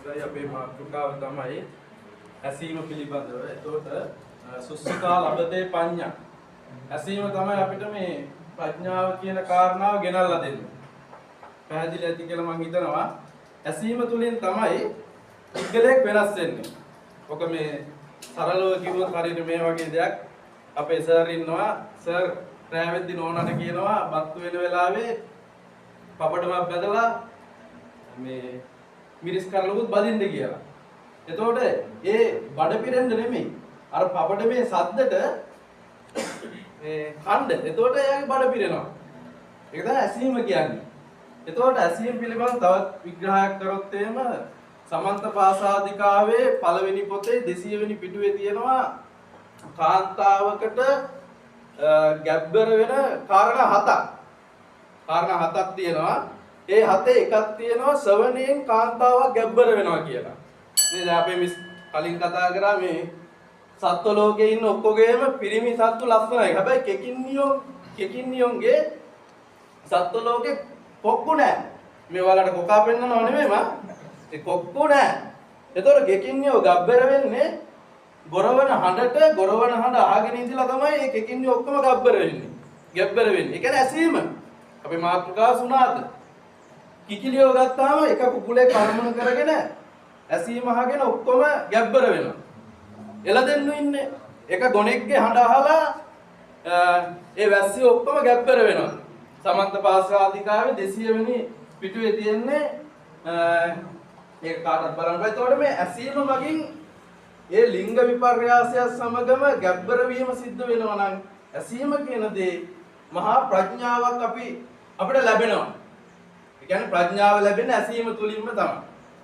අවසරයි අපේ මාතෘකාව තමයි ඇසීම පිළිබඳව. එතකොට සුසුකා ලබතේ පඤ්ඤා. ඇසීම තමයි අපිට මේ ප්‍රඥාව කියන කාරණාව ගෙනල්ලා දෙන්නේ. පැහැදිලි ඇති කියලා මම හිතනවා. ඇසීම තුලින් තමයි පුද්ගලයෙක් වෙනස් වෙන්නේ. ඔක මේ සරලව කිව්වොත් හරියට මේ වගේ දෙයක් අපේ සර් ඉන්නවා. සර් රැවෙද්දි නෝනට කියනවා බත්තු වෙන වෙලාවේ පපඩමක් බැදලා මේ මිරිස් කරලුත් බදින්න කියලා. එතකොට ඒ බඩ පිරෙන්න නෙමෙයි. අර පපඩමේ සද්දට මේ ඛණ්ඩ. එතකොට එයාගේ බඩ පිරෙනවා. ඒක තමයි ඇසීම කියන්නේ. එතකොට ඇසීම පිළිබඳව තවත් විග්‍රහයක් කරොත් එහෙම සමන්තපාසාදිකාවේ පළවෙනි පොතේ 200 වෙනි පිටුවේ තියෙනවා කාන්තාවකට ගැබ්බර වෙන කාරණා හතක්. කාරණා හතක් තියෙනවා. ඒ හතේ එකක් තියෙනවා ශ්‍රවණයෙන් කාන්තාවක් ගැබ්බර වෙනවා කියලා. නේද? අපි කලින් කතා කරා මේ සත්ව ලෝකේ ඉන්න ඔක්කොගේම පිරිමි සත්තු ලස්සනයි. හැබැයි කෙකින්නියොන්ගේ සත්ව ලෝකේ කොක්කු නැහැ. මේ වලට කොකා පෙන්නනව නෙමෙයි මා. ඒ කොක්කු නැහැ. ඒතකොට කෙකින්නියෝ ගැබ්බර වෙන්නේ ගොරවන හඬ අහගෙන ඉඳලා තමයි මේ කෙකින්නියෝ ඔක්කොම ගැබ්බර වෙන්නේ. ගැබ්බර වෙන්නේ. ඒ කියන්නේ ඇසීම. අපි මාතෘකාව සුණාද? කිකිලියෝ ගත්තාම එක කුකුලේ කර්මන කරගෙන ඇසීම අහගෙන ඔක්කොම ගැබ්බර වෙනවා. එළදෙන්නු ඉන්නේ එක ගොනෙක්ගේ හඬ අහලා ඒ වැස්සිය ඔක්කොම ගැබ්බර වෙනවා. සමන්තපාසාදිකාවේ 200 වෙනි පිටුවේ තියෙන්නේ ඒක කාටවත් බලන්න බෑ. ඒතකොට මේ ඇසීම මගින් ඒ ලිංග විපර්යාසය සමගම ගැබ්බර වීම සිද්ධ වෙනවා නම් ඇසීම කියන දේ මහා ප්‍රඥාවක් අපිට ලැබෙනවා. ඒ කියන්නේ ප්‍රඥාව ලැබෙන්නේ ඇසීම තුලින්ම තමයි.